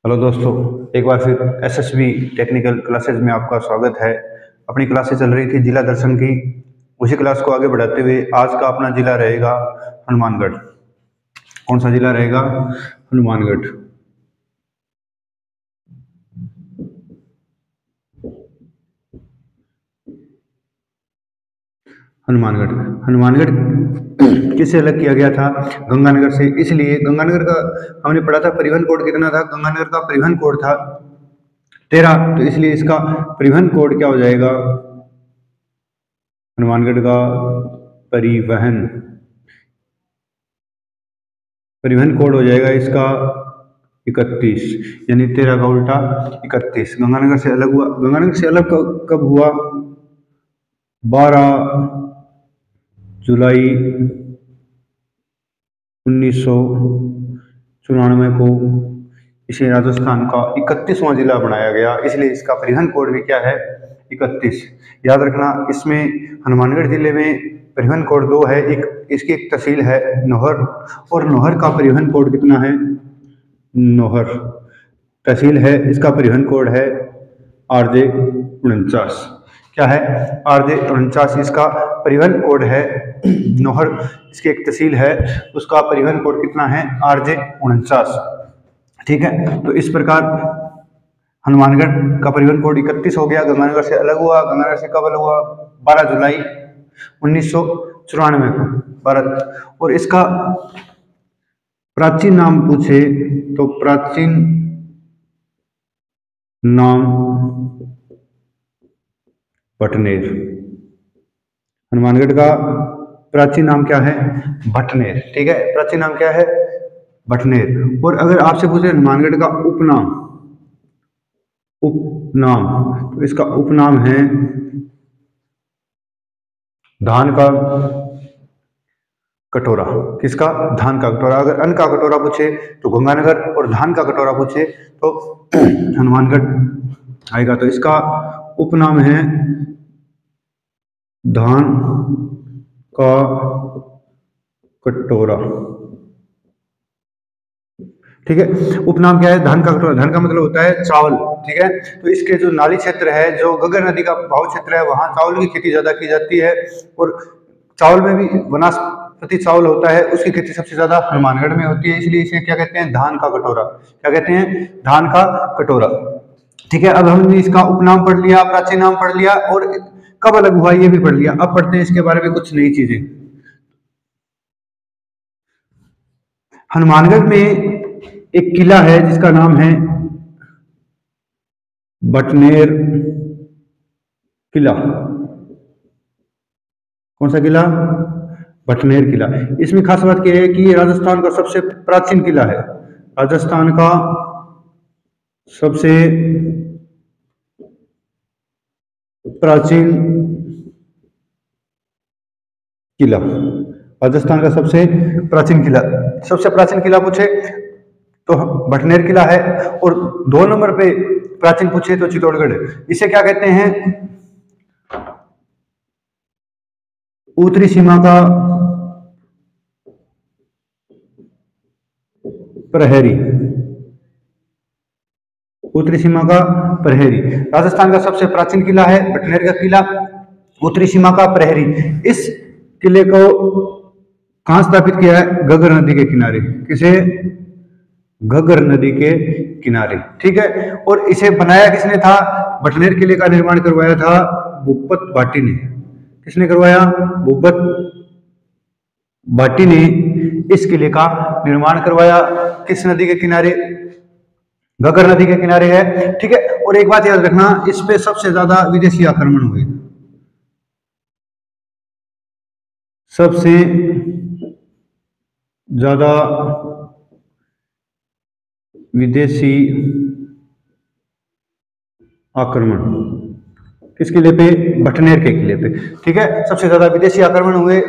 Hello दोस्तों, एक बार फिर एसएसबी टेक्निकल क्लासेज में आपका स्वागत है। अपनी क्लासेस चल रही थी जिला दर्शन की। उसी क्लास को आगे बढ़ाते हुए आज का अपना जिला रहेगा हनुमानगढ़। कौन सा जिला रहेगा? हनुमानगढ़। हनुमानगढ़ हनुमानगढ़ किससे अलग किया गया था? गंगानगर से। इसलिए गंगानगर का हमने पढ़ा था परिवहन कोड कितना था? गंगानगर का परिवहन कोड था 13। तो इसलिए इसका परिवहन कोड क्या हो जाएगा? हनुमानगढ़ का परिवहन परिवहन कोड हो जाएगा इसका 31, यानी 13 का उल्टा 31। गंगानगर से अलग हुआ। गंगानगर से अलग कब हुआ? 12 जुलाई 1994 को इसे राजस्थान का 31वां जिला बनाया गया। इसलिए इसका परिवहन कोड भी क्या है? 31। याद रखना, इसमें हनुमानगढ़ जिले में परिवहन कोड 2 है। एक इसकी एक तहसील है नौहर, और नौहर का परिवहन कोड कितना है? नौहर तहसील है, इसका परिवहन कोड है RJ 49। क्या है? RJ 49 इसका परिवहन कोड है। नौहर इसकी एक तहसील है, उसका परिवहन कोड कितना है? RJ 49। ठीक है, तो इस प्रकार हनुमानगढ़ का परिवहन कोड 31 हो गया। गंगानगर से अलग हुआ। गंगानगर से कब अलग हुआ? 12 जुलाई 1994 को। भारत। और इसका प्राचीन नाम पूछे तो प्राचीन नाम भटनेर। हनुमानगढ़ का प्राचीन नाम क्या है? भटनेर। ठीक है, प्राचीन नाम क्या है? भटनेर। और अगर आपसे पूछे हनुमानगढ़ का उपनाम तो इसका उपनाम है धान का कटोरा। किसका? धान का कटोरा। अगर अन्न का कटोरा पूछे तो गंगानगर, और धान का कटोरा पूछे तो हनुमानगढ़ आएगा। तो इसका उपनाम है धान का कटोरा। ठीक है, उपनाम क्या है? धान का कटोरा। धान का मतलब होता है चावल। ठीक है, तो इसके जो नाली क्षेत्र है, जो गगर नदी का बहाव क्षेत्र है, वहां चावल की खेती ज्यादा की जाती है। और चावल में भी वनस्पति चावल होता है, उसकी खेती सबसे ज्यादा हनुमानगढ़ में होती है। इसलिए इसे क्या कहते हैं? धान का कटोरा। क्या कहते हैं? धान का कटोरा। ठीक है, अब हमने इसका उपनाम पढ़ लिया, प्राचीन नाम पढ़ लिया, और कब अलग हुआ ये भी पढ़ लिया। अब पढ़ते हैं इसके बारे में कुछ नई चीजें। हनुमानगढ़ में एक किला है जिसका नाम है भटनेर किला। कौन सा किला? भटनेर किला। इसमें खास बात यह है कि ये राजस्थान का सबसे प्राचीन किला है। राजस्थान का सबसे प्राचीन किला। राजस्थान का सबसे प्राचीन किला। सबसे प्राचीन किला पूछे तो भटनेर किला है। और 2 नंबर पे प्राचीन पूछे तो चित्तौड़गढ़। इसे क्या कहते हैं? उत्तरी सीमा का प्रहरी। उत्तरी सीमा का प्रहरी। राजस्थान का सबसे प्राचीन किला है भटनेर का किला, उत्तरी सीमा का प्रहरी। इस किले को कहां स्थापित किया है? घग्गर नदी के किनारे। किसे? घग्गर नदी के किनारे। ठीक है, और इसे बनाया किसने था? भटनेर किले का निर्माण करवाया था भूपत भाटी ने। किसने करवाया? भूपत भाटी ने इस किले का निर्माण करवाया। किस नदी के किनारे? घग्गर नदी के किनारे है। ठीक है, और एक बात याद रखना, इस पे सबसे ज्यादा विदेशी आक्रमण हुए। सबसे ज्यादा विदेशी आक्रमण किस किले पे? भटनेर के किले पे। ठीक है, सबसे ज्यादा विदेशी आक्रमण हुए।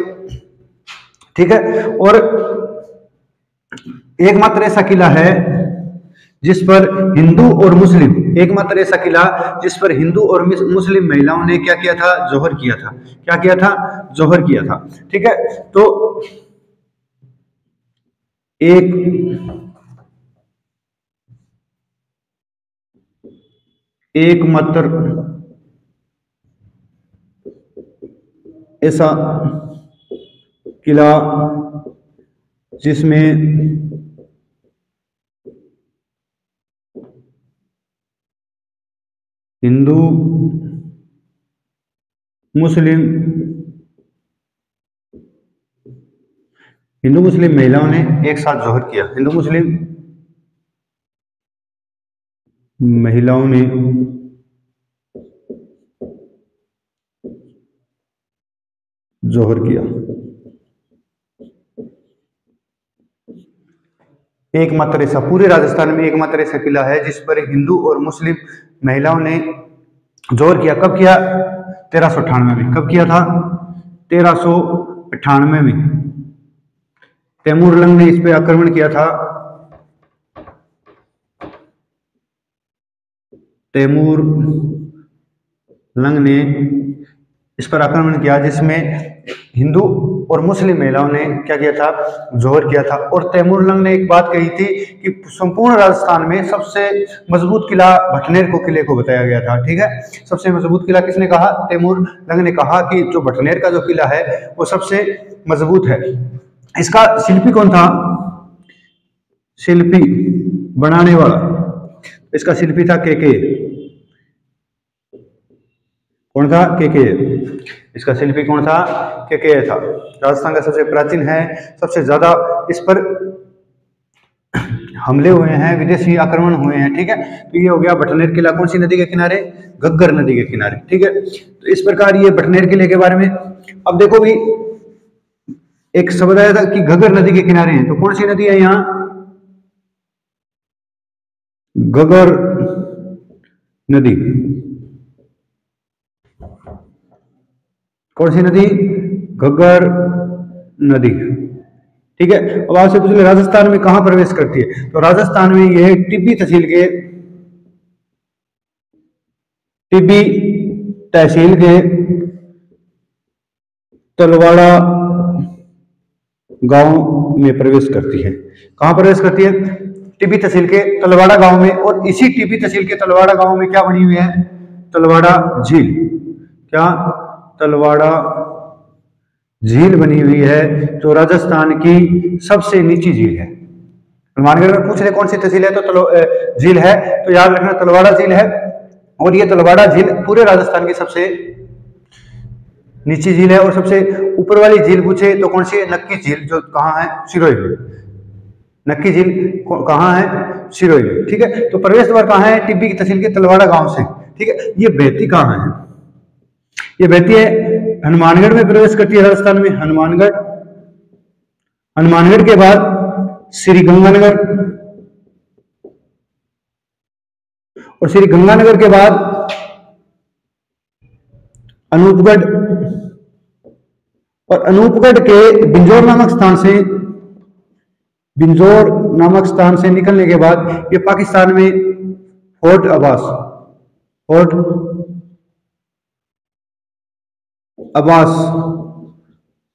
ठीक है, और एकमात्र ऐसा किला है जिस पर हिंदू और मुस्लिम, एकमात्र ऐसा किला जिस पर हिंदू और मुस्लिम महिलाओं ने क्या किया था? जोहर किया था। क्या किया था? जोहर किया था। ठीक है, तो एक एकमात्र ऐसा किला जिसमें हिंदू मुस्लिम महिलाओं ने एक साथ जोहर किया। हिंदू मुस्लिम महिलाओं ने जोहर किया। एकमात्र ऐसा, पूरे राजस्थान में एकमात्र ऐसा किला है जिस पर हिंदू और मुस्लिम महिलाओं ने जोहर किया। कब किया? 1398 में। कब किया था? 1398 में। तैमूर लंग ने इस पे आक्रमण किया था। तैमूर लंग ने इस पर आक्रमण किया, जिसमें हिंदू और मुस्लिम महिलाओं ने क्या किया था? जोहर किया था। और तैमूर लंग ने एक बात कही थी कि संपूर्ण राजस्थान में सबसे मजबूत किला भटनेर को किले को बताया गया था। ठीक है, सबसे मजबूत किला किसने कहा? तैमूर लंग ने कहा कि जो भटनेर का जो किला है वो सबसे मजबूत है। इसका शिल्पी कौन था? शिल्पी बनाने वाला, इसका शिल्पी था केके। कौन था? केके। इसका शिल्पी कौन था? केके था। राजस्थान का सबसे प्राचीन है, सबसे ज्यादा इस पर हमले हुए हैं, विदेशी आक्रमण हुए हैं। ठीक है, तो ये हो गया भटनेर किला। कौन सी नदी के किनारे? घग्गर नदी के किनारे। ठीक है, तो इस प्रकार ये भटनेर किले के बारे में। अब देखो भी, एक शब्द आया था कि घग्गर नदी के किनारे हैं, तो कौन सी नदी है यहाँ? घग्गर नदी। कौन सी नदी? घग्गर नदी। ठीक है, अब आपसे पूछ ले राजस्थान में कहां प्रवेश करती है? तो राजस्थान में यह टिब्बी तहसील के तलवाड़ा गांव में प्रवेश करती है। कहां प्रवेश करती है? टिब्बी तहसील के तलवाड़ा गांव में। और इसी टिब्बी तहसील के तलवाड़ा गांव में क्या बनी हुई है? तलवाड़ा झील। क्या? तलवाड़ा झील बनी हुई है, जो राजस्थान की सबसे नीची झील है। हनुमानगढ़ में पूछ रहे कौन सी तहसील है, तो झील है, तो याद रखना तलवाड़ा झील है। और ये तलवाड़ा झील पूरे राजस्थान की सबसे नीची झील है। और सबसे ऊपर वाली झील पूछे तो कौन सी है? नक्की झील, जो कहाँ है? सिरोही में। नक्की झील कहाँ है? सिरोही में। ठीक है, तो प्रवेश द्वार कहाँ है? टिब्बी की तहसील के तलवाड़ा गांव से। ठीक है, ये बहती कहाँ है? ये बहती है हनुमानगढ़ में प्रवेश करती है राजस्थान में। हनुमानगढ़ के बाद श्री गंगानगर, और श्री गंगानगर के बाद अनूपगढ़, और अनूपगढ़ के बिंजोर नामक स्थान से निकलने के बाद ये पाकिस्तान में फोर्ट अब्बास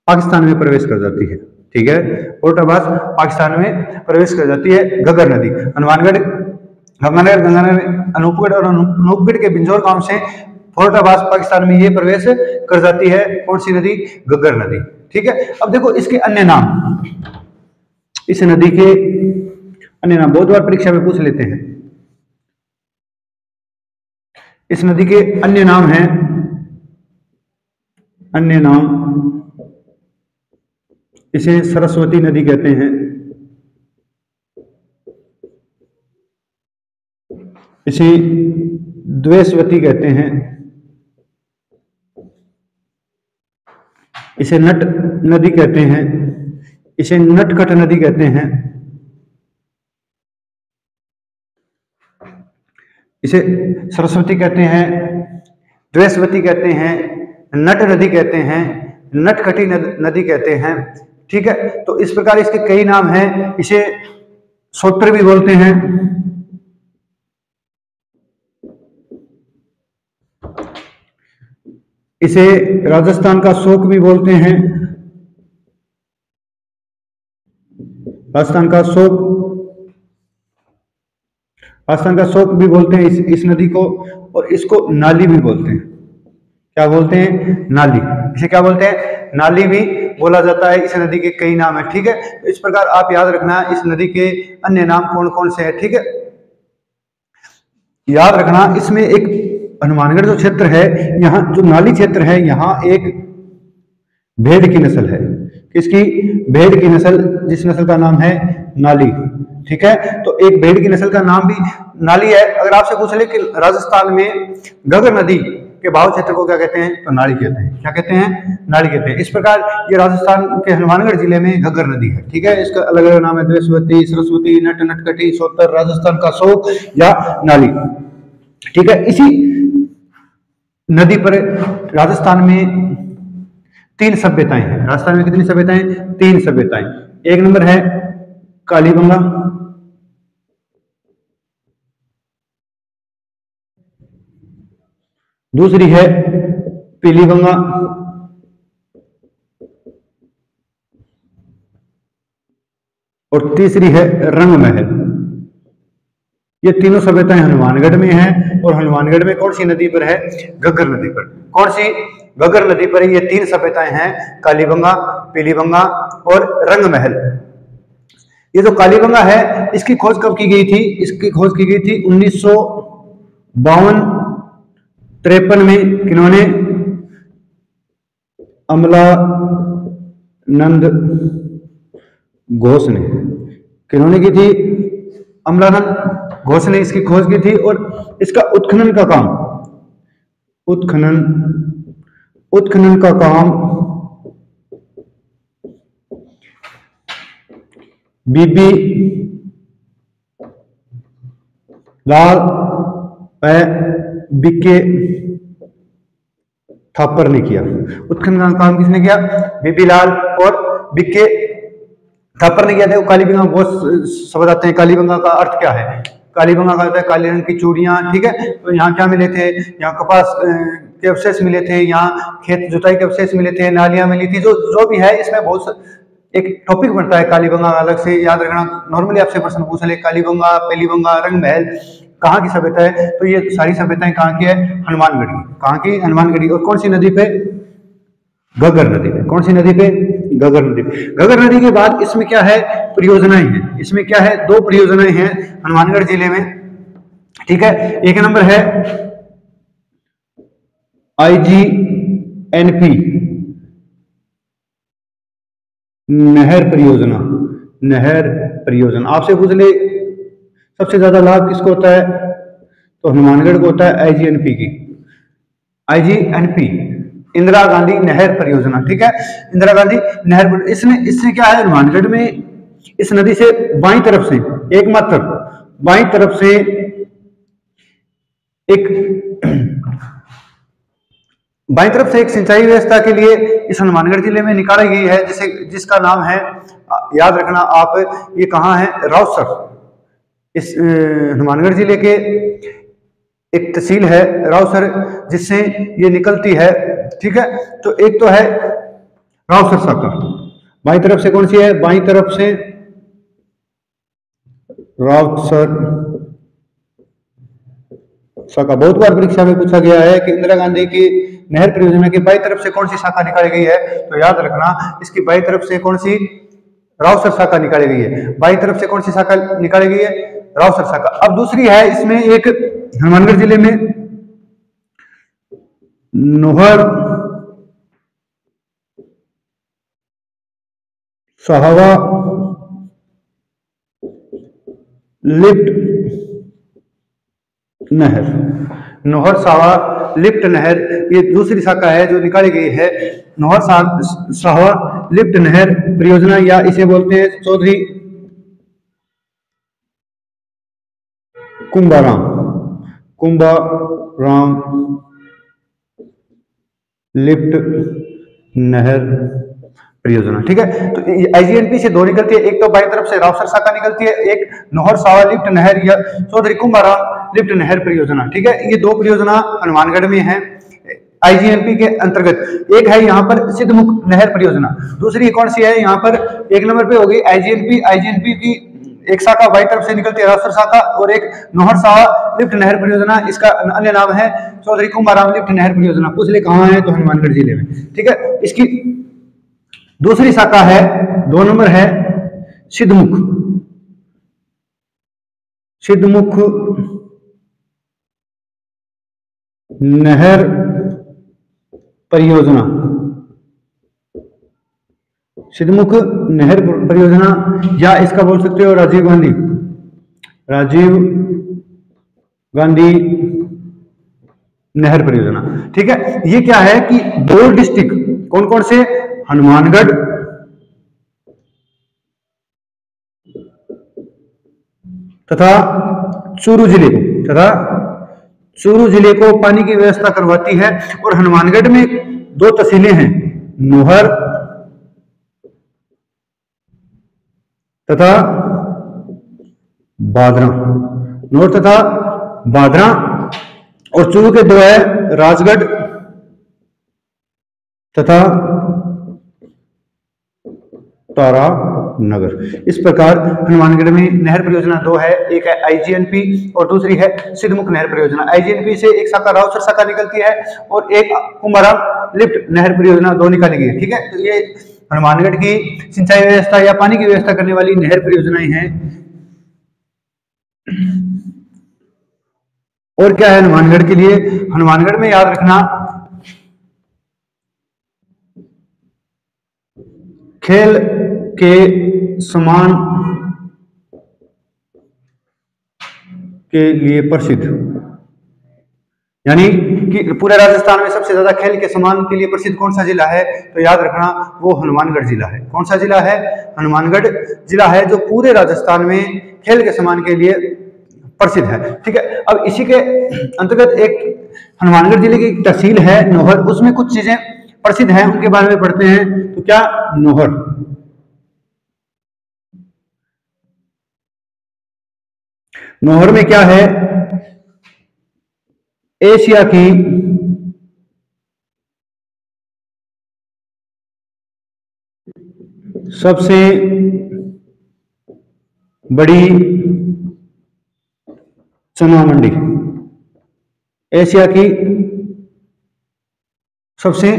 पाकिस्तान में प्रवेश कर जाती है। ठीक है, फोर्ट अब्बास पाकिस्तान में प्रवेश कर जाती है। घग्गर नदी, गंगानगर, अनूपगढ़ और अनूपगढ़ के बिंजोर गांव से फोर्ट अब्बास पाकिस्तान में ये प्रवेश कर जाती है। कौन सी नदी? घग्गर नदी। ठीक है, अब देखो इसके अन्य नाम, इस नदी के अन्य नाम बहुत बार परीक्षा में पूछ लेते हैं। इस नदी के अन्य नाम हैं, इसे सरस्वती नदी कहते हैं, इसे द्वेषवती कहते हैं, इसे नट नदी कहते हैं, इसे नटखट नदी कहते हैं, इसे सरस्वती कहते हैं, द्वेषवती कहते हैं, नट नदी कहते हैं, नटखटी नदी कहते हैं। ठीक है, तो इस प्रकार इसके कई नाम हैं। इसे सोत्र भी बोलते हैं, इसे राजस्थान का शोक भी बोलते हैं, राजस्थान का शोक, राजस्थान का शोक भी बोलते हैं इस नदी को, और इसको नाली भी बोलते हैं। क्या बोलते हैं? नाली। इसे क्या बोलते हैं? नाली भी बोला जाता है। इस नदी के कई नाम है, ठीक है। तो इस प्रकार आप याद रखना इस नदी के अन्य नाम कौन कौन से हैं, ठीक है। याद रखना इसमें एक हनुमानगढ़ जो क्षेत्र है, यहाँ जो नाली क्षेत्र है, यहाँ एक भेड़ की नस्ल है। किसकी? भेड़ की नस्ल, जिस नस्ल का नाम है नाली, ठीक है। तो एक भेड़ की नस्ल का नाम भी नाली है। अगर आपसे पूछ ले कि राजस्थान में घग्गर नदी के भाव क्षेत्र को क्या कहते हैं, तो नाली कहते हैं। क्या कहते हैं? नाली कहते हैं। इस प्रकार ये राजस्थान के हनुमानगढ़ जिले में घग्गर नदी है, ठीक है। इसका अलग अलग नाम है, द्वेषवती, सरस्वती, नट, नटकटी, सोतर, राजस्थान का शोक या नाली, ठीक है। इसी नदी पर राजस्थान में 3 सभ्यताएं हैं। राजस्थान में कितनी सभ्यताएं? 3 सभ्यताएं। एक नंबर है कालीबंगा, दूसरी है पीलीबंगा, और तीसरी है रंगमहल। ये तीनों सभ्यताएं हनुमानगढ़ में हैं, और हनुमानगढ़ में कौन सी नदी पर है? घग्गर नदी पर। कौन सी? घग्गर नदी पर ये 3 सभ्यताएं हैं, कालीबंगा, पीलीबंगा और रंगमहल। ये जो कालीबंगा है, इसकी खोज कब की गई थी? इसकी खोज की गई थी 1952-53 में। किन्होंने? अमलानंद घोष ने। किन्होंने की थी? अमलानंद घोष ने इसकी खोज की थी। और इसका उत्खनन का काम, उत्खनन का काम बीबी लाल बीके थापर ने किया। उत्खनन का काम किसने किया? बीबी लाल और बीके थापर ने किया था। कालीबंगा बहुत शब्द आते हैं। कालीबंगा का अर्थ क्या है? कालीबंगा का अर्थ है काले रंग की चूड़ियां, ठीक है। तो यहाँ क्या मिले थे? यहाँ कपास के अवशेष मिले थे, यहाँ खेत जुताई के अवशेष मिले थे, नालियां मिली थी। जो भी है इसमें बहुत एक टॉपिक बनता है कालीबंगा अलग से। याद रखना, नॉर्मली आपसे प्रश्न पूछ ले कालीबंगा, पीलीबंगा, रंगमहल कहाँ की सभ्यता है, तो ये सारी सभ्यताएं कहाँ की है? हनुमानगढ़ की। कहाँ की? हनुमानगढ़। और कौन सी नदी पे? घग्गर नदी पे। कौन सी नदी पे? घग्गर नदी पे। घग्गर नदी के बाद इसमें क्या है? परियोजनाएं हैं। इसमें क्या है? 2 परियोजनाएं हैं हनुमानगढ़ जिले में, ठीक है। एक नंबर है IGNP नहर परियोजना। नहर परियोजना आपसे पूछ ले सबसे ज्यादा लाभ किसको होता है, तो हनुमानगढ़ को होता है IGNP की। IGNP इंदिरा गांधी नहर परियोजना, ठीक है। इंदिरा गांधी नहर, इससे क्या है? हनुमानगढ़ में इस नदी से बाईं तरफ से, एकमात्र बाईं तरफ से एक सिंचाई व्यवस्था के लिए इस हनुमानगढ़ जिले में निकाली गई है, जिसका नाम है, याद रखना आप, ये कहाँ है? रावसर। इस हनुमानगढ़ जिले के एक तहसील है रावसर, जिससे ये निकलती है, ठीक है। तो एक तो है रावसर शाखा, बाईं तरफ से कौन सी है? बाईं तरफ से रावसर शाखा। बहुत बार परीक्षा में पूछा गया है कि इंदिरा गांधी की नहर परियोजना की बाईं तरफ से कौन सी शाखा निकाली गई है, तो याद रखना इसकी बाईं तरफ से कौन सी? रावसर शाखा निकाली गई है। बाईं तरफ से कौन सी शाखा निकाली गई है? रावसर शाखा। अब दूसरी है, इसमें एक हनुमानगढ़ जिले में नोहर साहवा लिफ्ट नहर, नोहर साहवा लिफ्ट नहर, ये दूसरी शाखा है जो निकाली गई है। नोहर साहवा लिफ्ट नहर परियोजना, या इसे बोलते हैं चौधरी कुंभाराम लिफ्ट नहर परियोजना, ठीक है। तो IGNP से 2 निकलती है, एक तो बाईं तरफ से रावसर शाखा निकलती है, एक नोहर सावा लिफ्ट नहर या चौधरी कुंभाराम लिफ्ट नहर परियोजना, ठीक है। ये 2 परियोजना हनुमानगढ़ में है IGNP के अंतर्गत। एक है यहाँ पर सिद्धमुख नहर परियोजना, दूसरी कौन सी है? यहाँ पर 1 नंबर पे होगी IGNP की एक शाखा बाई तरफ से निकलती है राजसर शाखा, और एक नौहर शाह लिफ्ट नहर परियोजना, इसका अन्य नाम है चौधरी कुंभाराम लिफ्ट नहर परियोजना। पूछ ले कहाँ है, तो हनुमानगढ़ जिले में। ठीक है, इसकी दूसरी शाखा है, 2 नंबर है सिद्धमुख, सिद्धमुख नहर परियोजना, सिद्धमुख नहर परियोजना, या इसका बोल सकते हो राजीव गांधी, राजीव गांधी नहर परियोजना। ठीक है, ये क्या है कि 2 डिस्ट्रिक्ट, कौन कौन से, हनुमानगढ़ तथा चूरू जिले को, तथा चूरू जिले को पानी की व्यवस्था करवाती है। और हनुमानगढ़ में 2 तहसीलें हैं, नोहर तथा बादरा, नोहर तथा बादरा। और चूरू के 2 है, राजगढ़ तथा तारा नगर। इस प्रकार हनुमानगढ़ में नहर परियोजना 2 है, एक है आईजीएनपी और दूसरी है सिद्धमुख नहर परियोजना। आईजीएनपी से एक शाखा राउसर शाखा निकलती है और एक कुंभाराम लिफ्ट नहर परियोजना 2 निकाली गई है। ठीक है, तो ये हनुमानगढ़ की सिंचाई व्यवस्था या पानी की व्यवस्था करने वाली नहर परियोजनाएं हैं। और क्या है हनुमानगढ़ के लिए, हनुमानगढ़ में याद रखना खेल के समान के लिए प्रसिद्ध, यानी कि पूरे राजस्थान में सबसे ज्यादा खेल के समान के लिए प्रसिद्ध कौन सा जिला है, तो याद रखना वो हनुमानगढ़ जिला है। कौन सा जिला है, हनुमानगढ़ जिला है जो पूरे राजस्थान में खेल के समान के लिए प्रसिद्ध है। ठीक है, अब इसी के अंतर्गत एक हनुमानगढ़ जिले की तहसील है नोहर, उसमें कुछ चीजें प्रसिद्ध हैं, उनके बारे में पढ़ते हैं। तो क्या, नोहर, नोहर में क्या है, एशिया की सबसे बड़ी चना मंडी, एशिया की सबसे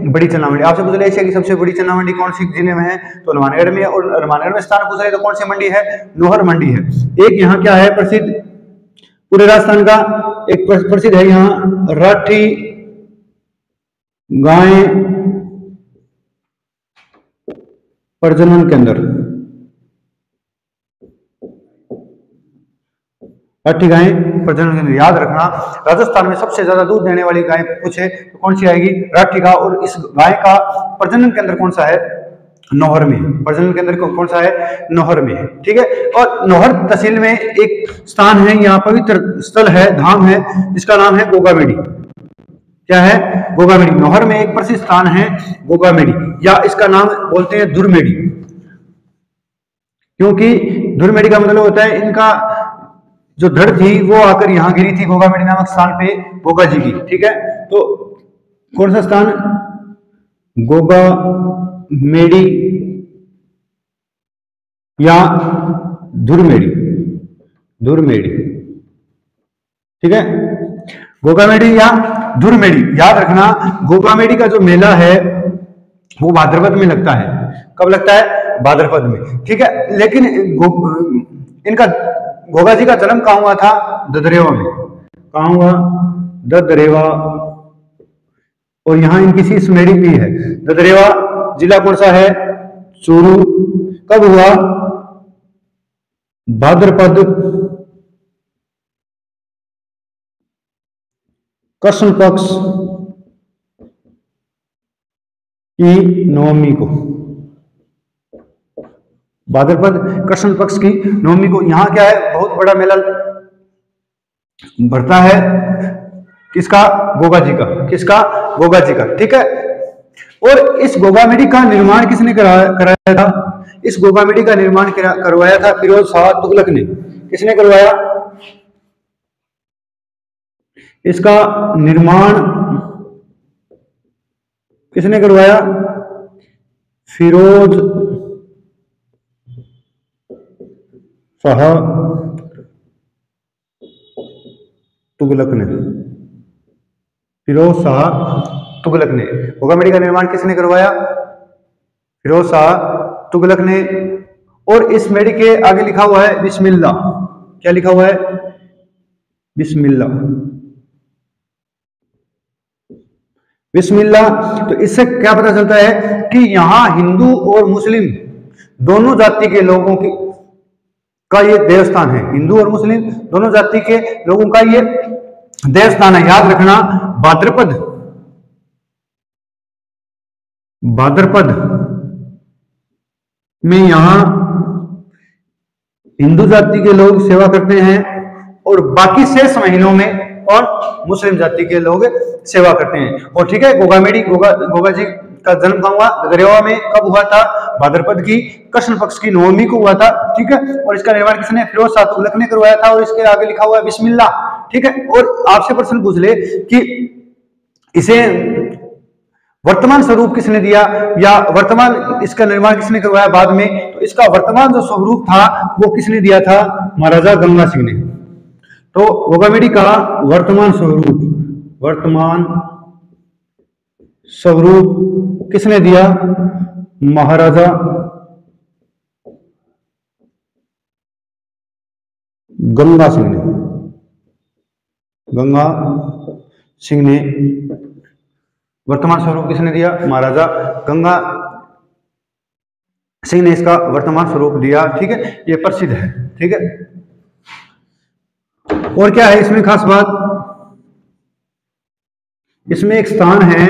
बड़ी चना मंडी। आपसे पूछ रहे एशिया की सबसे बड़ी चना मंडी कौन सी जिले में है, तो हनुमानगढ़ में। और हनुमानगढ़ में स्थान पूछ रहे तो कौन सी मंडी है, नोहर मंडी है। एक यहाँ क्या है प्रसिद्ध, पूरे राजस्थान का एक प्रसिद्ध है यहाँ राठी गाय प्रजनन केंद्र, राठी गाय प्रजनन केंद्र। याद रखना राजस्थान में सबसे ज्यादा दूध देने वाली गाय पूछे तो कौन सी आएगी, राठी गाय। और इस गाय का प्रजनन केंद्र कौन सा है, नोहर में। प्रजनन केंद्र कौन सा है, नोहर में है। ठीक है, और नोहर तहसील में एक स्थान है, यहाँ पवित्र स्थल है, धाम है, जिसका नाम है गोगामेडी। क्या है, गोगामेडी। नोहर में एक प्रसिद्ध स्थान है गोगामेडी, या इसका नाम बोलते हैं धुरमेडी, क्योंकि धुरमेडी का मतलब होता है इनका जो धड़ थी वो आकर यहां गिरी थी गोगामेडी नामक स्थान पे गोगा जी की। ठीक है, तो कौन सा स्थान, गोगामेडी या धुरमेडी, धुरमेडी। ठीक है, गोगामेडी या धुरमेडी। याद रखना गोगामेडी का जो मेला है वो भाद्रपद में लगता है। कब लगता है, भाद्रपद में। ठीक है, लेकिन इनका गोगा जी का जन्म कहां हुआ था, ददरेवा में। कहां हुआ, ददरेवा। और यहां इनकी शीश मेरी भी है। ददरेवा जिला कौन सा है, चूरू। कब हुआ, भाद्रपद कृष्ण पक्ष की नवमी को, भाद्रपद कृष्ण पक्ष की नवमी को। यहाँ क्या है, बहुत बड़ा मेला भरता है, किसका, गोगा जी का। किसका, गोगा जी का। ठीक है, और इस गोगामेडी का निर्माण किसने कराया था, इस गोगामेडी का निर्माण करवाया था फिरोज शाह तुगलक ने। किसने करवाया, इसका निर्माण किसने करवाया, फिरोज शाह तुगलक ने, फिरोज शाह तुगलक ने। गोगामेडी का निर्माण किसने करवाया? फिरोज शाह तुगलक ने। और इस मेडी के आगे लिखा हुआ है बिस्मिल्लाह। क्या लिखा हुआ है? बिस्मिल्लाह। बिस्मिल्लाह। तो इससे क्या पता चलता है कि यहां हिंदू और मुस्लिम दोनों जाति के लोगों की का ये देवस्थान है। हिंदू और मुस्लिम दोनों जाति के लोगों का ये देवस्थान है। याद रखना, भाद्रपद में यहां हिंदू जाति के लोग सेवा करते हैं और बाकी शेष महीनों में और मुस्लिम जाति के लोग सेवा करते हैं। और ठीक है, गोगामेडी गोगा जी का जन्म कहाँ हुआ? दरियावा में। कब हुआ था? भाद्रपद की कृष्ण पक्ष की नवमी को हुआ था। ठीक है, और इसका निर्माण किसने? फिरोज शाह तुगलक ने करवाया था। और इसके आगे लिखा हुआ है बिस्मिल्लाह। ठीक है, और आपसे प्रश्न पूछ ले कि इसे वर्तमान स्वरूप किसने दिया, या वर्तमान इसका निर्माण किसने करवाया बाद में? तो इसका वर्तमान जो स्वरूप था वो किसने दिया था? महाराजा गंगा सिंह ने। तो गोगामेडी का वर्तमान स्वरूप किसने दिया? महाराजा गंगा सिंह ने वर्तमान स्वरूप किसने दिया? महाराजा गंगा सिंह ने इसका वर्तमान स्वरूप दिया। ठीक है, ये प्रसिद्ध है। ठीक है, और क्या है इसमें खास बात? इसमें एक स्थान है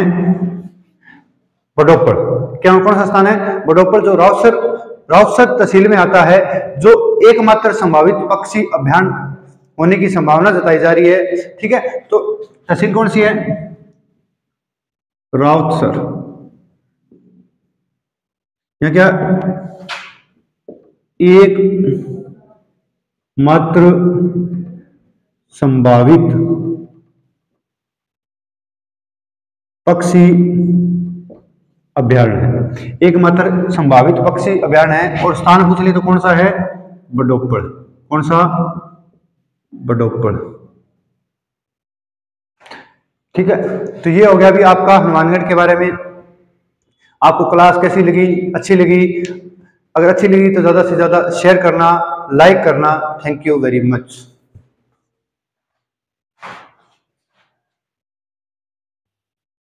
बडोपड़। क्या, कौन सा स्थान है? बडोपड़, जो रावसर तहसील में आता है, जो एकमात्र संभावित पक्षी अभ्यारण होने की संभावना जताई जा रही है। ठीक है, तो तहसील कौन सी है? रावतसर। या क्या? एक मात्र संभावित पक्षी अभ्यारण्य है। एकमात्र संभावित पक्षी अभ्यारण्य है। और स्थान पूछ ले तो कौन सा है? बडोपड़। कौन सा? बडोपड़। ठीक है, तो ये हो गया अभी आपका हनुमानगढ़ के बारे में। आपको क्लास कैसी लगी? अच्छी लगी? अगर अच्छी लगी तो ज्यादा से ज्यादा शेयर करना, लाइक करना। Thank you very much.